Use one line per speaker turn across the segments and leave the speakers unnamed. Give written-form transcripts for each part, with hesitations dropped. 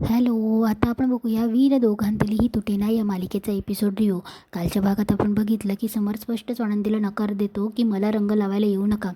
Hello, आता आपण बघूया वीर दोघांतील ही तुटेना या मालिकेचा एपिसोड रिव्ह्यू. कालच्या भागात आपण बघितलं की समर स्पष्टच आनंदीला नकार देतो की मला रंग लावायला येऊ नका.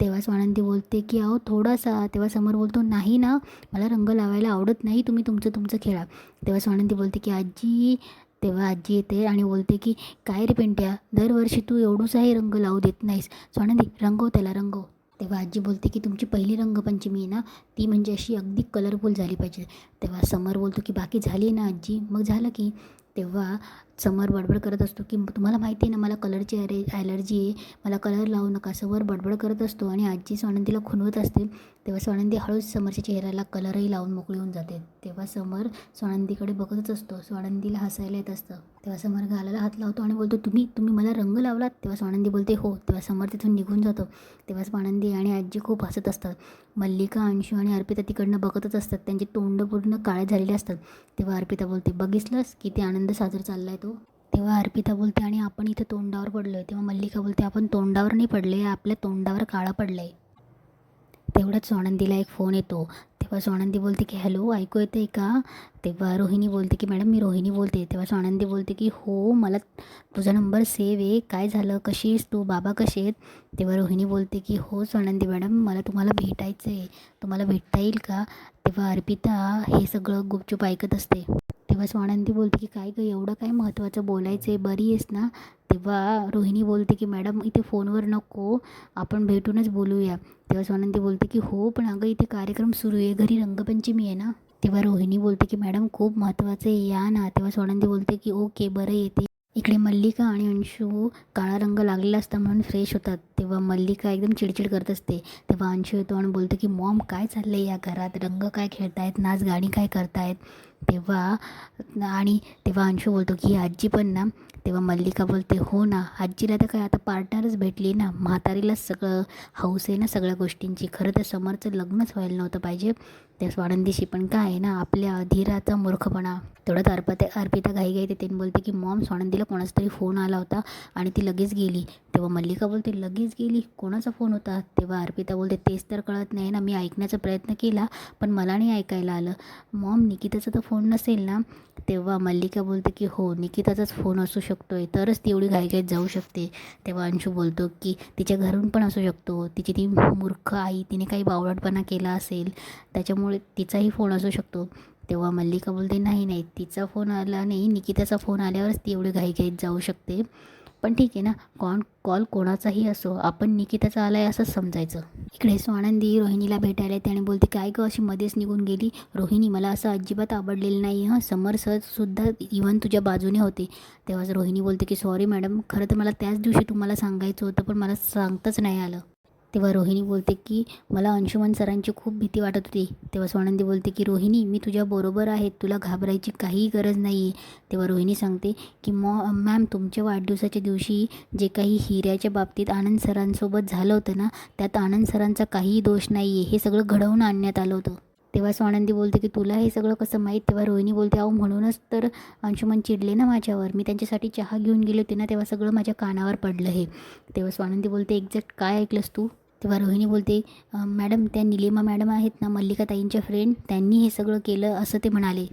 तेव्हाच आनंदी बोलते की अहो थोडासा. तेव्हा समर बोलतो नाही ना, मला रंग लावायला आवडत नाही, तुम्ही तुमचं तुमचं खेळा. तेव्हाच आनंदी बोलते की आजी. तेव्हा आजी येते आणि बोलते की काय रे पिंट्या, दरवर्षी तू एवढूसाही रंग लावू देत नाहीस. आनंदी रंगव त्याला, रंगव. तेव्हा आजी बोलते की तुमची पहिली रंगपंचमी आहे ना, ती म्हणजे अशी अगदी कलरफुल झाली पाहिजे. तेव्हा समर बोलतो की बाकी झाली ना आजी, मग झालं की. तेव्हा समर बडबड करत असतो की तुम्हाला माहिती आहे ना मला कलरची ॲलर्जी आहे, मला कलर लावू नका. समर बडबड करत असतो आणि आजी स्वानंदीला खुणवत असते. तेव्हा स्वानंदी हळूच समरच्या चेहऱ्याला कलरही लावून मोकळी होऊन जाते. तेव्हा समर स्वानंदीकडे बघतच असतो. स्वानंदीला हसायला येत असतं. तेव्हा समर गालाला हात लावतो आणि बोलतो तुम्ही तुम्ही मला रंग लावलात. तेव्हा स्वानंदी बोलते हो. तेव्हा समर तिथून निघून जातो. तेव्हा स्वानंदी आणि आजी खूप हसत असतात. मल्लिका, अंशू आणि अर्पिता तिकडनं बघतच असतात. त्यांची तोंड पूर्ण काळे झालेले असतात. तेव्हा अर्पिता बोलते बघितलंस किती आनंद साजरा चाललाय तो. तेव्हा अर्पिता बोलते आणि आपण इथं तोंडावर पडलो आहे. तेव्हा मल्लिका बोलते आपण तोंडावर नाही पडले, आपल्या तोंडावर काळा पडला आहे. तेवढ्याच स्वानंदीला एक फोन येतो. तेव्हा स्वानंदी बोलते की हॅलो, ऐकू येतं आहे का. तेव्हा रोहिणी बोलते की मॅडम मी रोहिणी बोलते. तेव्हा स्वानंदी बोलते की हो, मला तुझा नंबर सेव्ह आहे, काय झालं, कशी आहेस तू, बाबा कसे आहेत. तेव्हा रोहिणी बोलते की हो स्वानंदी मॅडम, मला तुम्हाला भेटायचं आहे, तुम्हाला भेटता येईल का. तेव्हा अर्पिता हे सगळं गुपचूप ऐकत असते. तेव्हा स्वानंदी बोलते की काय गं, एवढं काय महत्त्वाचं बोलायचं आहे, बरी आहेस ना. तेव्हा रोहिणी बोलते की मॅडम इथे फोनवर नको, आपण भेटूनच बोलूया. तेव्हा स्वानंदी बोलते की हो पण अगं इथे कार्यक्रम सुरू आहे, घरी रंगपंचमी आहे ना. तेव्हा रोहिणी बोलते की मॅडम खूप महत्त्वाचं आहे, या ना. तेव्हा स्वानंदी बोलते की ओके बरं येते. इकडे मल्लिका आणि अंशू काळा रंग लागलेला असता म्हणून फ्रेश होतात. तेव्हा मल्लिका एकदम चिडचिड करत असते. तेव्हा अंशू येतो आणि बोलतो की मॉम काय चाललं आहे या घरात, रंग काय खेळतायत, नाच गाणी काय करतायत. तेव्हा तेव्हा अंशू बोलतो की आजी पण ना. तेव्हा मल्लिका बोलते हो ना, आजीला तर काय आता पार्टनरच भेटली ना, म्हातारीलाच सगळं हौस आहे ना सगळ्या गोष्टींची. खरं तर समरचं लग्नच व्हायला नव्हतं पाहिजे. त्या स्वानंदीशी पण काय आहे ना आपल्या अधीराचा मूर्खपणा. तेवढ्यात अर्पिता घाईघाईत येते आणि बोलते की मॉम स्वानंदीला कोणाचा तरी फोन आला होता आणि ती लगेच गेली. तेव्हा मल्लिका बोलते लगेच गेली, कोणाचा फोन होता. तेव्हा अर्पिता बोलते तेच तर कळत नाही ना, मी ऐकण्याचा प्रयत्न केला पण मला नाही ऐकायला आलं. मॉम निकिताचा तर फोन नसेल ना. तेव्हा मल्लिका बोलते की हो, निकिताचाच फोन असू शकतोय, तरच ती एवढी घाईघाईत जाऊ शकते. तेव्हा अंशू बोलतो की तिच्या घरून पण असू शकतो, तिची ती मूर्ख आई, तिने काही बावळटपणा केला असेल त्याच्यामुळे तिचाही फोन असू शकतो. तेव्हा मल्लिका बोलते नाही नाही, तिचा फोन आला नाही, निकिताचा फोन आल्यावरच ती एवढी घाईघाईत जाऊ शकते. पण ठीक आहे ना, कॉल कोणाचाही असो, आपण निकिताचा आलाय असंच समजायचं. इकडे स्वानंदी रोहिणीला भेटायला येते आणि बोलते काय गं अशी मध्येच निघून गेली. रोहिणी मला असं अजिबात आवडलेलं नाही हं, समर सुद्धा इव्हन तुझ्या बाजूने होते. तेव्हाच रोहिणी बोलते की सॉरी मॅडम, खरं तर मला त्याच दिवशी तुम्हाला सांगायचं होतं पण मला सांगताच नाही आलं. तेव्हा रोहिणी बोलते की मला अंशुमन सरांची खूप भीती वाटत होती. तेव्हा स्वानंदी बोलते की रोहिणी मी तुझ्याबरोबर आहे, तुला घाबरायची काहीही गरज नाही आहे. तेव्हा रोहिणी सांगते की मॅम तुमच्या वाढदिवसाच्या दिवशी जे काही हिऱ्याच्या बाबतीत आनंद सरांसोबत झालं होतं ना, त्यात आनंद सरांचा काहीही दोष नाही आहे, हे सगळं घडवून आणण्यात आलं होतं. तेव्हा स्वानंदी बोलते की तुला हे सगळं कसं माहीत. तेव्हा रोहिणी बोलते अहो म्हणूनच तर अंशुमन चिडले ना माझ्यावर, मी त्यांच्यासाठी चहा घेऊन गेले होते ना, तेव्हा सगळं माझ्या कानावर पडलं हे. तेव्हा स्वानंदी बोलते एक्झॅक्ट काय ऐकलंस तू. तेव्हा रोहिणी बोलते मॅडम त्या निलिमा मॅडम आहेत ना मल्लिका ताईंच्या फ्रेंड, त्यांनी हे सगळं केलं असं ते म्हणाले.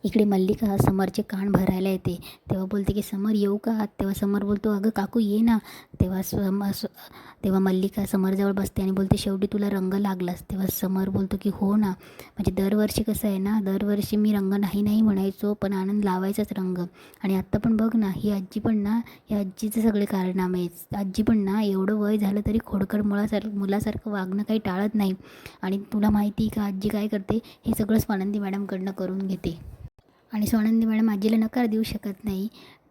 इकडे मल्लिका समरचे कान भरायला येते. तेव्हा बोलते की समर येऊ का. तेव्हा समर बोलतो अगं काकू ये ना. तेव्हा मल्लिका समरजवळ बसते आणि बोलते शेवटी तुला रंग लागलास. तेव्हा समर बोलतो की हो ना, म्हणजे दरवर्षी कसं आहे ना, दरवर्षी मी रंग नाही नाही म्हणायचो पण आनंद लावायचाच रंग. आणि आत्ता पण बघ ना, ही आजी पण ना, या आजीचे सगळे कारनामे आहेत. आजी पण ना एवढं वय झालं तरी खोडकर मुलासारखं वागणं काही टाळत नाही. आणि तुला माहिती आहे का आजी काय करते, हे सगळं स्वानंदी मॅडमकडनं करून घेते. आणि स्वानंदी मॅडम आजीला नकार देऊ शकत नाही.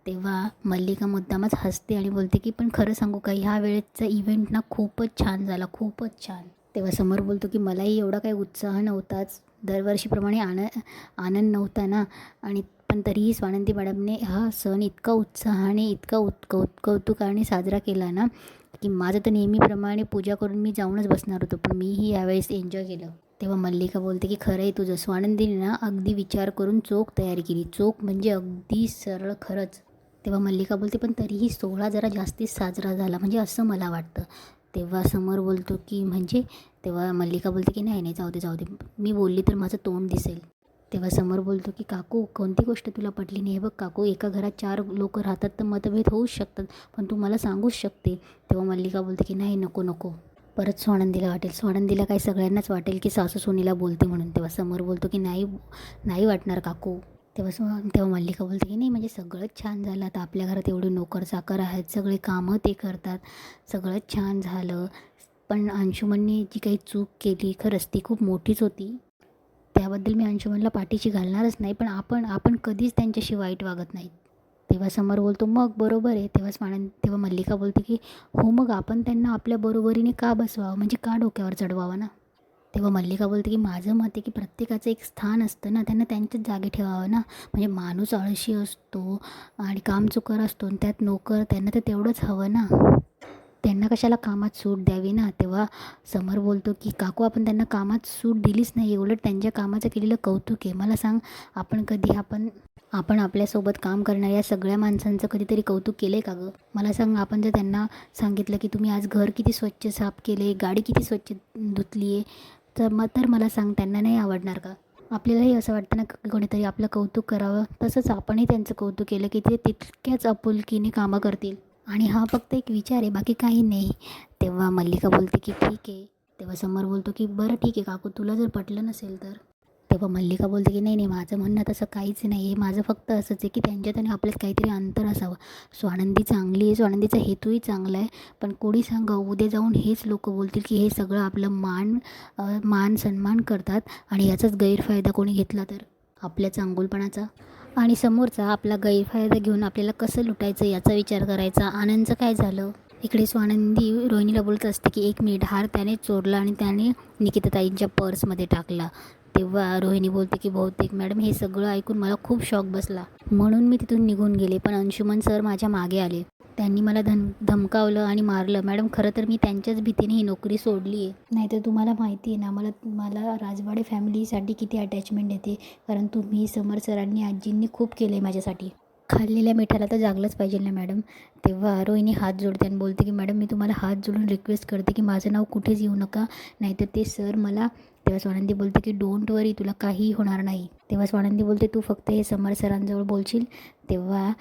तेव्हा मल्लिका मुद्दामच हसते आणि बोलते की पण खरं सांगू का, ह्या वेळेचा इव्हेंट ना खूपच छान झाला, खूपच छान. तेव्हा समोर बोलतो की मलाही एवढा काही उत्साह नव्हताच, दरवर्षीप्रमाणे आनंद नव्हता ना. आणि पण तरीही स्वानंदी मॅडमने हा सण इतका उत्साहाने, इतका कौतुकाने साजरा केला ना, की माझं तर नेहमीप्रमाणे पूजा करून मी जाऊनच बसणार होतो, पण मीही यावेळेस एन्जॉय केलं. तेव्हा मल्लिका बोलते की खरं आहे तुझं. स्वानंदीने ना अगदी विचार करून चोख तयारी केली, चोख म्हणजे अगदी सरळ खरंच. तेव्हा मल्लिका बोलते पण तरीही 16 जरा जास्तीच साजरा झाला म्हणजे असं मला वाटतं. तेव्हा समोर बोलतो की म्हणजे. तेव्हा मल्लिका बोलते की नाही नाही, जाऊ दे जाऊ दे, मी बोलली तर माझं तोंड दिसेल. तेव्हा समर बोलतो की काकू कोणती गोष्ट तुला पटली नाही. हे बघ काकू, एका घरात 4 लोक राहतात तर मतभेद होऊच शकतात, पण तू मला सांगूच शकते. तेव्हा मल्लिका बोलते की नाही, नको नको. परत स्वानंदीला वाटेल, स्वानंदीला काय सगळ्यांनाच वाटेल की सासू सोनीला बोलते म्हणून. तेव्हा समर बोलतो की नाही, नाही वाटणार काकू. तेव्हा मल्लिका बोलते की नाही, म्हणजे सगळंच छान झालं. आता आपल्या घरात एवढे नोकर चाकर आहेत, सगळे कामं ते करतात, सगळंच छान झालं. पण अंशुमनने जी काही चूक केली खरंच ती खूप मोठीच होती. त्याबद्दल मी अंशुमनला पाठीशी घालणारच नाही, पण आपण कधीच त्यांच्याशी वाईट वागत नाहीत. तेव्हा समर बोलतो मग बरोबर आहे. तेव्हा मल्लिका बोलते की हो, मग आपण त्यांना आपल्या बरोबरीने का बसवावं, म्हणजे का डोक्यावर चढवावं ना. तेव्हा मल्लिका बोलते की माझं मत आहे की प्रत्येकाचं एक स्थान असतं ना, त्यांना त्यांच्याच जागी ठेवावं ना. म्हणजे माणूस आळशी असतो आणि कामचुकार असतो आणि त्यात नोकर, त्यांना तर तेवढंच हवं ना. त्यांना कशाला कामात सूट द्यावी ना. तेव्हा समर बोलतो की काकू, आपण त्यांना कामात सूट दिलीच नाही, उलट त्यांच्या कामाचं केलेलं कौतुक आहे. मला सांग, आपण आपल्यासोबत काम करणाऱ्या सगळ्या माणसांचं कधीतरी कौतुक केलं आहे का गं? मला सांग, आपण जर त्यांना सांगितलं की तुम्ही आज घर किती स्वच्छ साफ केले, गाडी किती स्वच्छ धुतली आहे, तर मला सांग, त्यांना नाही आवडणार का? आपल्यालाही असं वाटतं ना की कोणीतरी आपलं कौतुक करावं. तसंच आपणही त्यांचं कौतुक केलं की ते तितक्याच आपुलकीने कामं करतील. आणि हा फक्त एक विचार आहे, बाकी काही नाही. तेव्हा मल्लिका बोलते की ठीक आहे. तेव्हा समर बोलतो की बरं ठीक आहे काकू, तुला जर पटलं नसेल तर. तेव्हा मल्लिका बोलते की नाही नाही, माझं म्हणणं तसं काहीच नाही आहे. माझं फक्त असंच आहे की त्यांच्यात आणि आपल्यात काहीतरी अंतर असावं. स्वानंदी चांगली आहे, स्वानंदीचा हेतूही चांगला आहे, पण कोणी सांगा उद्या जाऊन हेच लोक बोलतील की हे सगळं आपलं मान सन्मान करतात आणि याचाच गैरफायदा कोणी घेतला तर आपल्या चांगुलपणाचा. आणि समोरचा आपला गैरफायदा घेऊन आपल्याला कसं लुटायचं याचा विचार करायचा. आनंदचं काय झालं? इकडे स्वानंदी रोहिणीला बोलत असते की 1 मिनिट, हार त्याने चोरला आणि त्याने निकिताताईंच्या पर्समध्ये टाकला. तेव्हा रोहिणी बोलते की बहुतेक मॅडम, हे सगळं ऐकून मला खूप शॉक बसला, म्हणून मी तिथून निघून गेले. पण अंशुमन सर माझ्या मागे आले, त्यांनी मला धमकावलं आणि मारलं. मॅडम, खरं तर मी त्यांच्याच भीतीने ही नोकरी सोडली आहे. नाहीतर तुम्हाला माहिती आहे ना, मला राजवाडे फॅमिलीसाठी किती अटॅचमेंट येते, कारण तुम्ही, समर सरांनी, आजींनी खूप केलं आहे माझ्यासाठी. खाल्लेल्या मिठाला तर जागलंच पाहिजे ना मॅडम. तेव्हा रोहिणी हात जोडते आणि बोलते की मॅडम, मी तुम्हाला हात जोडून रिक्वेस्ट करते की माझं नाव कुठेच येऊ नका, नाहीतर ते सर मला. तेव्हा स्वानंदी बोलते की डोंट वरी, तुला काहीही होणार नाही. तेव्हा स्वानंदी बोलते तू फक्त हे समर सरांजवळ बोलशील. तेव्हा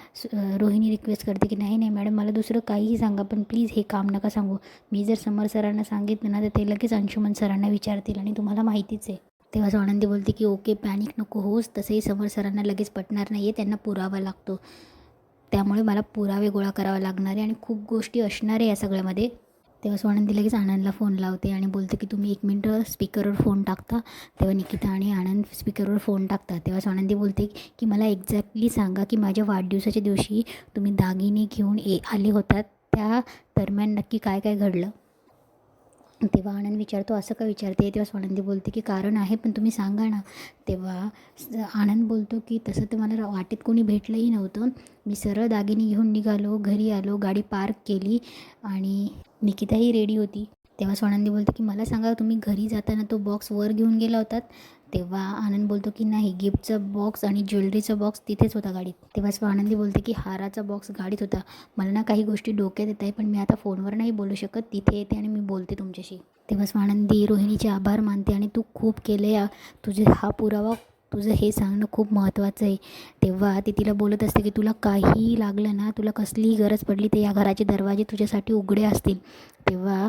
रोहिणी रिक्वेस्ट करते की नाही नाही मॅडम, मला दुसरं काहीही सांगा, पण प्लीज हे काम नका सांगू. मी जर समर सरांना सांगितलं ना तर ते लगेच अंशुमन सरांना विचारतील आणि तुम्हाला माहितीच आहे. तेव्हा स्वानंदी बोलते की ओके, पॅनिक नको होस. तसंही समर सरांना लगेच पटणार नाही आहे, त्यांना पुरावा लागतो, त्यामुळे मला पुरावे गोळा करावा लागणार आहे आणि खूप गोष्टी असणार आहे या सगळ्यामध्ये. तेव्हा स्वानंदी लगेच आनंदला फोन लावते आणि बोलते की तुम्ही 1 मिनटं स्पीकरवर फोन टाकता. तेव्हा निकिता आणि आनंद स्पीकरवर फोन टाकतात. तेव्हा स्वानंदी बोलते की मला एक्झॅक्टली सांगा की माझ्या वाढदिवसाच्या दिवशी तुम्ही दागिने घेऊन आले होतात, त्या दरम्यान नक्की काय काय घडलं. तेव्हा आनंद विचारतो असं का विचारते. तेव्हा स्वानंदी बोलते की कारण आहे, पण तुम्ही सांगा ना. तेव्हा आनंद बोलतो की तसं तर मला वाटेत कोणी भेटलंही नव्हतं, मी सरळ दागिने घेऊन निघालो, घरी आलो, गाडी पार्क केली आणि निकिताही रेडी होती. तेव्हा स्वानंदी बोलते की मला सांगा, तुम्ही घरी जाताना तो बॉक्स वर घेऊन गेला होतात. तेव्हा आनंद बोलतो की नाही, गिफ्टचा बॉक्स आणि ज्वेलरीचा बॉक्स तिथेच होता गाडीत. तेव्हा स्वानंदी बोलते की हाराचा बॉक्स गाडीत होता. मला ना काही गोष्टी डोक्यात येत आहे, पण मी आता फोनवर नाही बोलू शकत, तिथे येते आणि मी बोलते तुमच्याशी. तेव्हा स्वानंदी रोहिणीचे आभार मानते आणि तू खूप केले, तुझे हा पुरावा, तुझं हे सांगणं खूप महत्त्वाचं आहे. तेव्हा ती तिला बोलत असते की तुला काहीही लागलं ना, तुला कसलीही गरज पडली तर या घराचे दरवाजे तुझ्यासाठी उघडे असतील. तेव्हा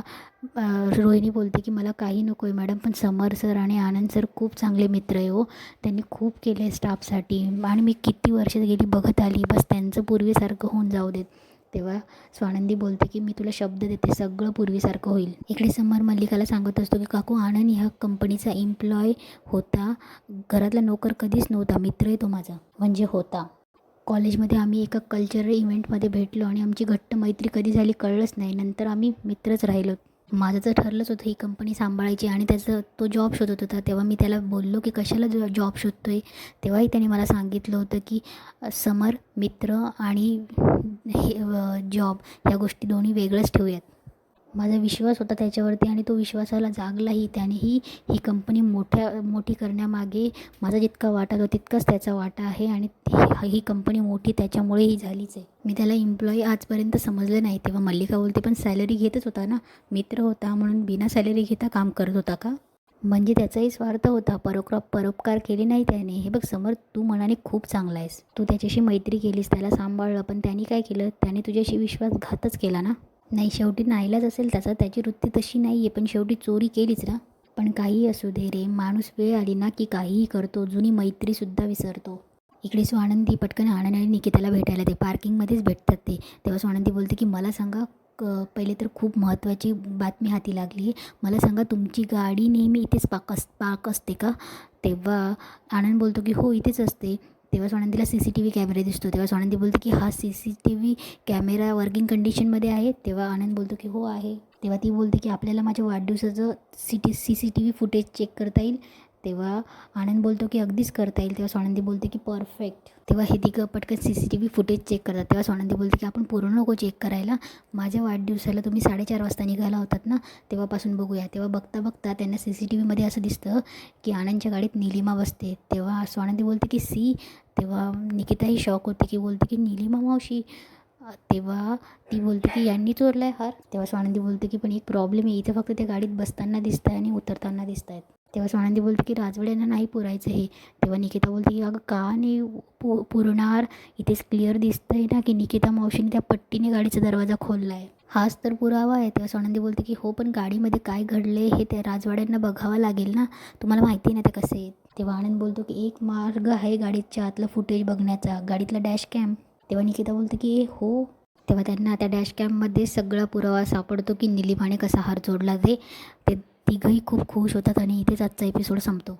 रोहिणी बोलते की मला काही नको आहे मॅडम, पण समर सर आणि आनंद सर खूप चांगले मित्र आहे हो, त्यांनी खूप केले आहे स्टाफसाठी आणि मी किती वर्ष गेली बघत आली, बस त्यांचं पूर्वीसारखं होऊन जाऊ देत. तेव्हा स्वानंदी बोलते की मी तुला शब्द देते, सगळं पूर्वीसारखं होईल. इकडे समर मल्लिकाला सांगत असतो की काकू, आनंद ह्या कंपनीचा एम्प्लॉय होता, घरातला नोकर कधीच नव्हता, मित्र आहे तो माझा, म्हणजे होता. कॉलेजमध्ये आम्ही एका कल्चरल इव्हेंटमध्ये भेटलो आणि आमची घट्ट मैत्री कधी झाली कळलंच नाही, नंतर आम्ही मित्रच राहिलो. माझं तर ठरलंच होतं ही कंपनी सांभाळायची आणि तो जॉब शोधत होता. तेव्हा मी त्याला बोललो की कशाला जॉब शोधतो आहे. तेव्हाही त्याने मला सांगितलं होतं की समर, मित्र आणि हे जॉब, ह्या गोष्टी दोन्ही वेगळंच ठेवूयात. माझा विश्वास होता त्याच्यावरती आणि तो विश्वासाला जागलाही. त्यानेही ही कंपनी मोठी करण्यामागे माझा जितका वाटा तो तितकाच त्याचा वाटा आहे आणि ही कंपनी मोठी त्याच्यामुळे ही झालीच आहे. मी त्याला एम्प्लॉई आजपर्यंत समजलं नाही. तेव्हा मल्लिका बोलते पण सॅलरी घेतच होता ना, मित्र होता म्हणून बिना सॅलरी घेता काम करत होता का? म्हणजे त्याचाही स्वार्थ होता, परोपकार केले नाही त्याने. हे बघ समर, तू मनाने खूप चांगला आहेस, तू त्याच्याशी मैत्री केलीस, त्याला सांभाळलं, पण त्याने काय केलं, त्याने तुझ्याशी विश्वासघातच केला ना. नाही, शेवटी नाईलाज असेल त्याचा, त्याची वृत्ती तशी नाही आहे, पण शेवटी चोरी केलीच ना. पण काहीही असू दे रे, माणूस वेळ आली ना की काहीही करतो, जुनी मैत्रीसुद्धा विसरतो. इकडे स्वानंदी पटकन आनंद आणि निकिताला भेटायला ते पार्किंगमध्येच भेटतात ते. तेव्हा स्वानंदी बोलते की मला सांगा, पहिले तर खूप महत्त्वाची बातमी हाती लागली आहे. मला सांगा, तुमची गाडी नेहमी इथेच पार्क असते का? तेव्हा आनंद बोलतो की हो, इथेच असते. तेव्हा स्वानंदीला CCTV कॅमेरा दिसतो. तेव्हा स्वानंदी बोलते की हा CCTV कॅमेरा वर्किंग कंडिशनमध्ये आहे? तेव्हा आनंद बोलतो की हो आहे. तेव्हा ती बोलते की आपल्याला माझ्या वाढदिवसाचं CCTV फुटेज चेक करता येईल? तेव्हा आनंद बोलतो की अगदीच करता येईल. तेव्हा स्वानंदी बोलते की परफेक्ट. तेव्हा हे तिघं पटकन CCTV फुटेज चेक करतात. तेव्हा स्वानंदी बोलते की आपण पूर्ण नको चेक करायला, माझ्या वाढदिवसाला तुम्ही 4:30 वाजता निघाला होतात ना, तेव्हापासून बघूया. तेव्हा बघता बघता त्यांना CCTVमध्ये असं दिसतं की आनंदच्या गाडीत निलिमा बसते. तेव्हा स्वानंदी बोलते की सी. तेव्हा निकिताही शॉक होते की बोलते की निलिमा मावशी. तेव्हा ती बोलते की यांनी चोरला आहे हार. तेव्हा स्वानंदी बोलते की पण एक प्रॉब्लेम आहे, इथे फक्त त्या गाडीत बसताना दिसत आहे आणि उतरताना दिसत आहेत. तेव्हा स्वानंदी बोलते की राजवाड्यांना नाही पुरायचं हे. तेव्हा निकिता बोलते की अगं का नाही पुरणार, इथेच क्लिअर दिसतंय ना की निकिता मावशीने त्या पट्टीने गाडीचा दरवाजा खोलला आहे, हाच तर पुरावा आहे. तेव्हा स्वानंदी बोलते की हो, पण गाडीमध्ये काय घडले हे त्या राजवाड्यांना बघावं लागेल ना, तुम्हाला माहिती ना ते कसे आहेत. तेव्हा आनंद बोलतो की एक मार्ग आहे गाडीच्या आतलं फुटेज बघण्याचा, गाडीतला डॅश कॅम. तेव्हा निकिता बोलते की हो. तेव्हा त्यांना त्या डॅश कॅममध्ये सगळा पुरावा सापडतो की निलिमाने कसा हार जोडला ते तिघंही खूप खुश होतात आणि इथेच आजचा एपिसोड संपतो.